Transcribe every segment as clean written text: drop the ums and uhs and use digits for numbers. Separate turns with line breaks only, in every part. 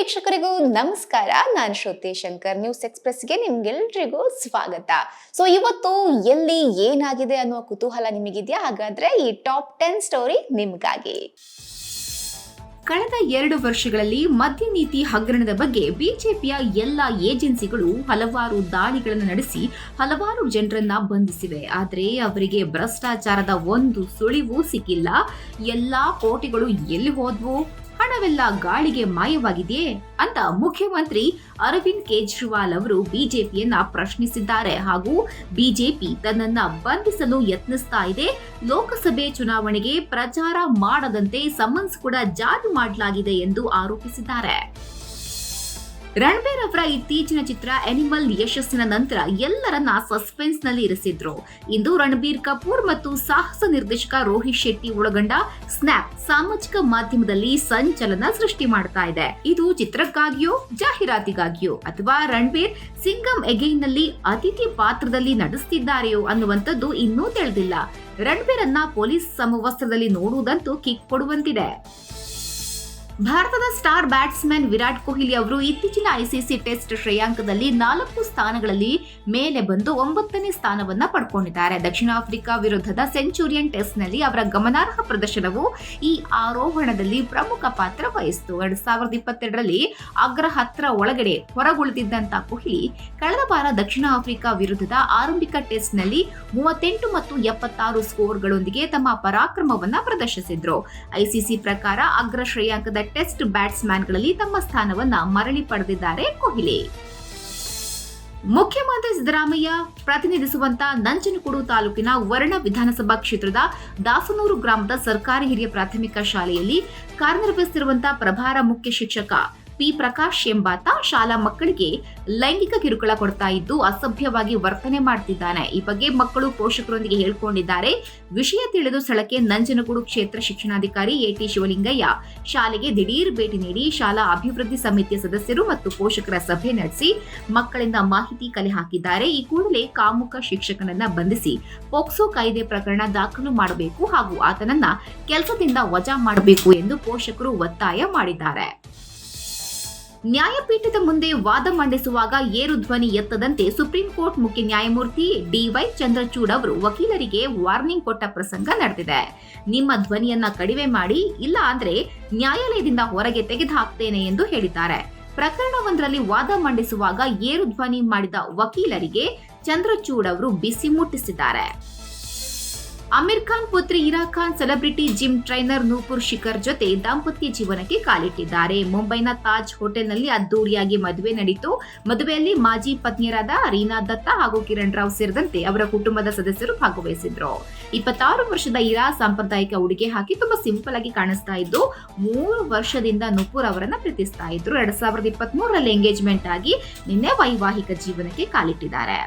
ವೀಕ್ಷಕರಿಗೂ ನಮಸ್ಕಾರ. ನಾನು ಶ್ರುತಿ ಶಂಕರ್. ನ್ಯೂಸ್ ಎಕ್ಸ್‌ಪ್ರೆಸ್‌ಗೆ ನಿಮ್ಗೆಲ್ರಿಗೂ ಸ್ವಾಗತ. ಇವತ್ತು ಎಲ್ಲಿ ಏನಾಗಿದೆ ಅನ್ನುವ ಕುತೂಹಲ ನಿಮಗಿದೆಯಾ? ಹಾಗಾದ್ರೆ ಈ ಟಾಪ್ 10 ಸ್ಟೋರಿ ನಿಮ್ಗಾಗಿ.
ಕಳೆದ 2 ವರ್ಷಗಳಲ್ಲಿ ಮದ್ಯ ನೀತಿ ಹಗರಣದ ಬಗ್ಗೆ ಬಿಜೆಪಿಯ ಎಲ್ಲಾ ಏಜೆನ್ಸಿಗಳು ಹಲವಾರು ದಾಳಿಗಳನ್ನು ನಡೆಸಿ ಹಲವಾರು ಜನರನ್ನ ಬಂಧಿಸಿವೆ. ಆದರೆ ಅವರಿಗೆ ಭ್ರಷ್ಟಾಚಾರದ ಒಂದು ಸುಳಿವು ಸಿಕ್ಕಿಲ್ಲ. ಎಲ್ಲಾ ಕೋಟಿಗಳು ಎಲ್ಲಿ ಹೋದ್ವು? ಹಣವೆಲ್ಲ ಗಾಳಿಗೆ ಮಾಯವಾಗಿದೆಯೇ ಅಂತ ಮುಖ್ಯಮಂತ್ರಿ ಅರವಿಂದ್ ಕೇಜ್ರಿವಾಲ್ ಅವರು ಬಿಜೆಪಿಯನ್ನ ಪ್ರಶ್ನಿಸಿದ್ದಾರೆ. ಹಾಗೂ ಬಿಜೆಪಿ ತನ್ನನ್ನ ಬಂಧಿಸಲು ಯತ್ನಿಸ್ತಾ ಇದೆ. ಲೋಕಸಭೆ ಚುನಾವಣೆಗೆ ಪ್ರಚಾರ ಮಾಡದಂತೆ ಸಮನ್ಸ್ ಕೂಡ ಜಾರಿ ಮಾಡಲಾಗಿದೆ ಎಂದು ಆರೋಪಿಸಿದ್ದಾರೆ. ರಣಬೀರ್ ಅವರ ಇತ್ತೀಚಿನ ಚಿತ್ರ ಅನಿಮಲ್ ಯಶಸ್ಸಿನ ನಂತರ ಎಲ್ಲರನ್ನ ಸಸ್ಪೆನ್ಸ್ ನಲ್ಲಿ ಇರಿಸಿದ್ರು. ಇಂದು ರಣಬೀರ್ ಕಪೂರ್ ಮತ್ತು ಸಾಹಸ ನಿರ್ದೇಶಕ ರೋಹಿತ್ ಶೆಟ್ಟಿ ಒಳಗೊಂಡ ಸ್ನ್ಯಾಪ್ ಸಾಮಾಜಿಕ ಮಾಧ್ಯಮದಲ್ಲಿ ಸಂಚಲನ ಸೃಷ್ಟಿ ಮಾಡ್ತಾ ಇದೆ. ಇದು ಚಿತ್ರಕ್ಕಾಗಿಯೋ ಜಾಹೀರಾತಿಗಾಗಿಯೋ ಅಥವಾ ರಣಬೀರ್ ಸಿಂಗಮ್ ಅಗೈನ್ ನಲ್ಲಿ ಅತಿಥಿ ಪಾತ್ರದಲ್ಲಿ ನಟಿಸುತ್ತಿದ್ದಾರೆಯೋ ಅನ್ನುವಂಥದ್ದು ಇನ್ನೂ ತಿಳಿದಿಲ್ಲ. ರಣಬೀರ್ ಅನ್ನ ಪೊಲೀಸ್ ಸಮವಸ್ತ್ರದಲ್ಲಿ ನೋಡುವುದಂತೂ ಕಿಕ್ ಕೊಡುವಂತಿದೆ. ಭಾರತದ ಸ್ಟಾರ್ ಬ್ಯಾಟ್ಸ್ಮನ್ ವಿರಾಟ್ ಕೊಹ್ಲಿ ಅವರು ಇತ್ತೀಚಿನ ಐಸಿಸಿ ಟೆಸ್ಟ್ ಶ್ರೇಯಾಂಕದಲ್ಲಿ 4 ಸ್ಥಾನಗಳಲ್ಲಿ ಮೇಲೆ ಬಂದು 9ನೇ ಸ್ಥಾನವನ್ನ ಪಡ್ಕೊಂಡಿದ್ದಾರೆ. ದಕ್ಷಿಣ ಆಫ್ರಿಕಾ ವಿರುದ್ಧದ ಸೆಂಚುರಿಯನ್ ಟೆಸ್ಟ್ನಲ್ಲಿ ಅವರ ಗಮನಾರ್ಹ ಪ್ರದರ್ಶನವು ಈ ಆರೋಹಣದಲ್ಲಿ ಪ್ರಮುಖ ಪಾತ್ರ ವಹಿಸಿತು. 2022ರಲ್ಲಿ ಅಗ್ರ 10 ಒಳಗಡೆ ಹೊರಗುಳಿದಿದ್ದಂತ ಕೊಹ್ಲಿ ಕಳೆದ ವಾರ ದಕ್ಷಿಣ ಆಫ್ರಿಕಾ ವಿರುದ್ಧದ ಆರಂಭಿಕ ಟೆಸ್ಟ್ನಲ್ಲಿ 38 ಮತ್ತು 76 ಸ್ಕೋರ್ಗಳೊಂದಿಗೆ ತಮ್ಮ ಪರಾಕ್ರಮವನ್ನ ಪ್ರದರ್ಶಿಸಿದ್ರು. ಐಸಿಸಿ ಪ್ರಕಾರ ಅಗ್ರ ಶ್ರೇಯಾಂಕದ ಟೆಸ್ಟ್ ಬ್ಯಾಟ್ಸ್ಮನ್ಗಳಲ್ಲಿ ತಮ್ಮ ಸ್ಥಾನವನ್ನ ಮರಳಿ ಪಡೆದಿದ್ದಾರೆ ಕೊಹ್ಲಿ. ಮುಖ್ಯಮಂತ್ರಿ ಸಿದ್ದರಾಮಯ್ಯ ಪ್ರತಿನಿಧಿಸುವಂತ ನಂಜನಗೂಡು ತಾಲೂಕಿನ ವರ್ಣ ವಿಧಾನಸಭಾ ಕ್ಷೇತ್ರದ ದಾಸನೂರು ಗ್ರಾಮದ ಸರ್ಕಾರಿ ಹಿರಿಯ ಪ್ರಾಥಮಿಕ ಶಾಲೆಯಲ್ಲಿ ಕಾರ್ಯನಿರ್ವಹಿಸುತ್ತಿರುವಂತಹ ಪ್ರಭಾರ ಮುಖ್ಯ ಶಿಕ್ಷಕ ಪಿ ಪ್ರಕಾಶ್ ಎಂಬಾತ ಶಾಲಾ ಮಕ್ಕಳಿಗೆ ಲೈಂಗಿಕ ಕಿರುಕುಳ ಕೊಡ್ತಾ ಇದ್ದು ಅಸಭ್ಯವಾಗಿ ವರ್ತನೆ ಮಾಡ್ತಿದ್ದಾನೆ. ಈ ಬಗ್ಗೆ ಮಕ್ಕಳು ಪೋಷಕರೊಂದಿಗೆ ಹೇಳ್ಕೊಂಡಿದ್ದಾರೆ. ವಿಷಯ ತಿಳಿದು ಸ್ಥಳಕ್ಕೆ ನಂಜನಗೂಡು ಕ್ಷೇತ್ರ ಶಿಕ್ಷಣಾಧಿಕಾರಿ ಎಟಿ ಶಿವಲಿಂಗಯ್ಯ ಶಾಲೆಗೆ ದಿಢೀರ್ ಭೇಟಿ ನೀಡಿ ಶಾಲಾ ಅಭಿವೃದ್ಧಿ ಸಮಿತಿಯ ಸದಸ್ಯರು ಮತ್ತು ಪೋಷಕರ ಸಭೆ ನಡೆಸಿ ಮಕ್ಕಳಿಂದ ಮಾಹಿತಿ ಕಲೆ ಹಾಕಿದ್ದಾರೆ. ಈ ಕೂಡಲೇ ಕಾಮುಕ ಶಿಕ್ಷಕನನ್ನ ಬಂಧಿಸಿ ಪೋಕ್ಸೋ ಕಾಯ್ದೆ ಪ್ರಕರಣ ದಾಖಲು ಮಾಡಬೇಕು ಹಾಗೂ ಆತನನ್ನ ಕೆಲಸದಿಂದ ವಜಾ ಮಾಡಬೇಕು ಎಂದು ಪೋಷಕರು ಒತ್ತಾಯ ಮಾಡಿದ್ದಾರೆ. ನ್ಯಾಯಪೀಠದ ಮುಂದೆ ವಾದ ಮಂಡಿಸುವಾಗ ಏರು ಧ್ವನಿ ಎತ್ತದಂತೆ ಸುಪ್ರೀಂ ಕೋರ್ಟ್ ಮುಖ್ಯ ನ್ಯಾಯಮೂರ್ತಿ ಡಿವೈ ಚಂದ್ರಚೂಡ್ ಅವರು ವಕೀಲರಿಗೆ ವಾರ್ನಿಂಗ್ ಕೊಟ್ಟ ಪ್ರಸಂಗ ನಡೆದಿದೆ. ನಿಮ್ಮ ಧ್ವನಿಯನ್ನ ಕಡಿಮೆ ಮಾಡಿ, ಇಲ್ಲ ಅಂದ್ರೆ ನ್ಯಾಯಾಲಯದಿಂದ ಹೊರಗೆ ತೆಗೆದುಹಾಕ್ತೇನೆ ಎಂದು ಹೇಳಿದ್ದಾರೆ. ಪ್ರಕರಣವೊಂದರಲ್ಲಿ ವಾದ ಮಂಡಿಸುವಾಗ ಏರು ಧ್ವನಿ ಮಾಡಿದ ವಕೀಲರಿಗೆ ಚಂದ್ರಚೂಡ್ ಅವರು ಬಿಸಿ ಮುಟ್ಟಿಸಿದ್ದಾರೆ. ಅಮೀರ್ ಖಾನ್ ಪುತ್ರಿ ಇರಾ Khan celebrity gym trainer Nupur Shikhar ಜೊತೆ ದಾಂಪತ್ಯ ಜೀವನಕ್ಕೆ ಕಾಲಿಟ್ಟಿದ್ದಾರೆ. ಮುಂಬೈನ ತಾಜ್ ಹೋಟೆಲ್ನಲ್ಲಿ ಅದ್ದೂರಿಯಾಗಿ ಮದುವೆ ನಡೆಯಿತು. ಮದುವೆಯಲ್ಲಿ ಮಾಜಿ ಪತ್ನಿಯರಾದ ರೀನಾ ದತ್ತಾ ಹಾಗೂ ಕಿರಣ್ ರಾವ್ ಸೇರಿದಂತೆ ಅವರ ಕುಟುಂಬದ ಸದಸ್ಯರು ಭಾಗವಹಿಸಿದ್ರು. 26 ವರ್ಷದ ಇರಾ ಸಾಂಪ್ರದಾಯಿಕ ಉಡುಗೆ ಹಾಕಿ ತುಂಬಾ ಸಿಂಪಲ್ ಆಗಿ ಕಾಣಿಸ್ತಾ ಇದ್ದು 3 ವರ್ಷದಿಂದ ನೂಪುರ್ ಅವರನ್ನ ಪ್ರೀತಿಸ್ತಾ ಇದ್ರು. 2023ರಲ್ಲಿ ಎಂಗೇಜ್ಮೆಂಟ್ ಆಗಿ ನಿನ್ನೆ ವೈವಾಹಿಕ ಜೀವನಕ್ಕೆ ಕಾಲಿಟ್ಟಿದ್ದಾರೆ.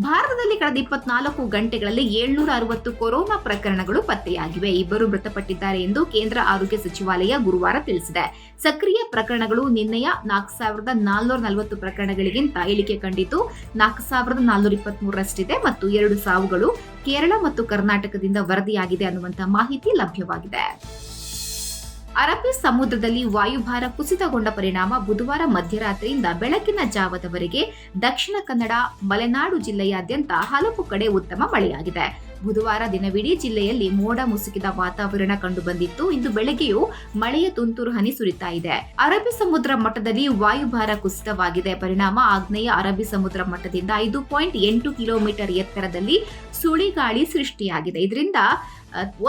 ಭಾರತದಲ್ಲಿ ಕಳೆದ 24 ಗಂಟೆಗಳಲ್ಲಿ 760 ಕೊರೋನಾ ಪ್ರಕರಣಗಳು ಪತ್ತೆಯಾಗಿವೆ. 2 ಮೃತಪಟ್ಟಿದ್ದಾರೆ ಎಂದು ಕೇಂದ್ರ ಆರೋಗ್ಯ ಸಚಿವಾಲಯ ಗುರುವಾರ ತಿಳಿಸಿದೆ. ಸಕ್ರಿಯ ಪ್ರಕರಣಗಳು ನಿನ್ನೆಯ 4440 ಪ್ರಕರಣಗಳಿಗಿಂತ ಇಳಿಕೆ ಕಂಡಿದ್ದು 4423ರಷ್ಟಿದೆ ಮತ್ತು 2 ಸಾವುಗಳು ಕೇರಳ ಮತ್ತು ಕರ್ನಾಟಕದಿಂದ ವರದಿಯಾಗಿದೆ ಅನ್ನುವಂತಹ ಮಾಹಿತಿ ಲಭ್ಯವಾಗಿದೆ. ಅರಬ್ಬಿ ಸಮುದ್ರದಲ್ಲಿ ವಾಯುಭಾರ ಕುಸಿತಗೊಂಡ ಪರಿಣಾಮ ಬುಧವಾರ ಮಧ್ಯರಾತ್ರಿಯಿಂದ ಬೆಳಕಿನ ಜಾವದವರೆಗೆ ದಕ್ಷಿಣ ಕನ್ನಡ, ಮಲೆನಾಡು ಜಿಲ್ಲೆಯಾದ್ಯಂತ ಹಲವು ಕಡೆ ಉತ್ತಮ ಮಳೆಯಾಗಿದೆ. ಬುಧವಾರ ದಿನವಿಡೀ ಜಿಲ್ಲೆಯಲ್ಲಿ ಮೋಡ ಮುಸುಕಿದ ವಾತಾವರಣ ಕಂಡುಬಂದಿತ್ತು. ಇಂದು ಬೆಳಗ್ಗೆಯೂ ಮಳೆಯ ತುಂತುರು ಹನಿ ಸುರಿತಾ ಇದೆ. ಅರಬ್ಬಿ ಸಮುದ್ರ ಮಟ್ಟದಲ್ಲಿ ವಾಯುಭಾರ ಕುಸಿತವಾಗಿದೆ. ಪರಿಣಾಮ ಆಗ್ನೇಯ ಅರಬ್ಬಿ ಸಮುದ್ರ ಮಟ್ಟದಿಂದ 5.8 ಕಿಲೋಮೀಟರ್ ಎತ್ತರದಲ್ಲಿ ಸುಳಿಗಾಳಿ ಸೃಷ್ಟಿಯಾಗಿದೆ. ಇದರಿಂದ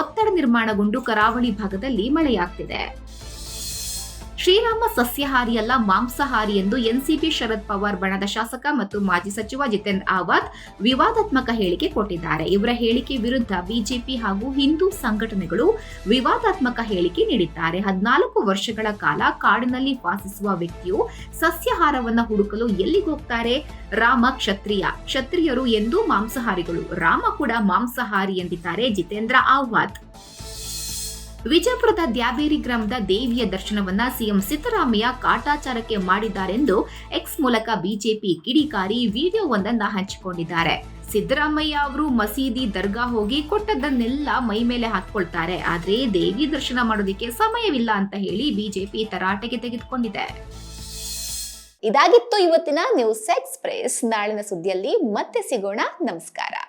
ಒತ್ತಡ ನಿರ್ಮಾಣಗೊಂಡು ಕರಾವಳಿ ಭಾಗದಲ್ಲಿ ಮಳೆಯಾಗ್ತಿದೆ. ಶ್ರೀರಾಮ ಸಸ್ಯಾಹಾರಿಯಲ್ಲ ಮಾಂಸಾಹಾರಿ ಎಂದು ಎನ್ಸಿಪಿ ಶರದ್ ಪವಾರ್ ಬಣದ ಶಾಸಕ ಮತ್ತು ಮಾಜಿ ಸಚಿವ ಜಿತೇಂದ್ರ ಆವಾದ್ ವಿವಾದಾತ್ಮಕ ಹೇಳಿಕೆ ಕೊಟ್ಟಿದ್ದಾರೆ. ಇವರ ಹೇಳಿಕೆ ವಿರುದ್ಧ ಬಿಜೆಪಿ ಹಾಗೂ ಹಿಂದೂ ಸಂಘಟನೆಗಳು ವಿವಾದಾತ್ಮಕ ಹೇಳಿಕೆ ನೀಡಿದ್ದಾರೆ. 14 ವರ್ಷಗಳ ಕಾಲ ಕಾಡಿನಲ್ಲಿ ವಾಸಿಸುವ ವ್ಯಕ್ತಿಯು ಸಸ್ಯಾಹಾರವನ್ನ ಹುಡುಕಲು ಎಲ್ಲಿಗೆ ಹೋಗ್ತಾರೆ? ರಾಮ ಕ್ಷತ್ರಿಯರು ಎಂದೂ ಮಾಂಸಾಹಾರಿಗಳು, ರಾಮ ಕೂಡ ಮಾಂಸಾಹಾರಿ ಎಂದಿದ್ದಾರೆ ಜಿತೇಂದ್ರ ಆವಾದ್. ವಿಜಯಪುರದ ದ್ಯಾಬೇರಿ ಗ್ರಾಮದ ದೇವಿಯ ದರ್ಶನವನ್ನ ಸಿಎಂ ಸಿದ್ದರಾಮಯ್ಯ ಕಾಟಾಚಾರಕ್ಕೆ ಮಾಡಿದ್ದಾರೆಂದು ಎಕ್ಸ್ ಮೂಲಕ ಬಿಜೆಪಿ ಕಿಡಿಕಾರಿ ವಿಡಿಯೋವೊಂದನ್ನು ಹಂಚಿಕೊಂಡಿದ್ದಾರೆ. ಸಿದ್ದರಾಮಯ್ಯ ಅವರು ಮಸೀದಿ ದರ್ಗಾ ಹೋಗಿ ಕೊಟ್ಟದ್ದನ್ನೆಲ್ಲ ಮೈ ಮೇಲೆ ಹಾಕೊಳ್ತಾರೆ, ಆದ್ರೆ ದೇವಿ ದರ್ಶನ ಮಾಡೋದಕ್ಕೆ ಸಮಯವಿಲ್ಲ ಅಂತ ಹೇಳಿ ಬಿಜೆಪಿ ತರಾಟೆಗೆ ತೆಗೆದುಕೊಂಡಿದೆ.
ಇದಾಗಿತ್ತು ಇವತ್ತಿನ ನ್ಯೂಸ್ ಎಕ್ಸ್‌ಪ್ರೆಸ್. ನಾಳಿನ ಸುದ್ದಿಯಲ್ಲಿ ಮತ್ತೆ ಸಿಗೋಣ. ನಮಸ್ಕಾರ.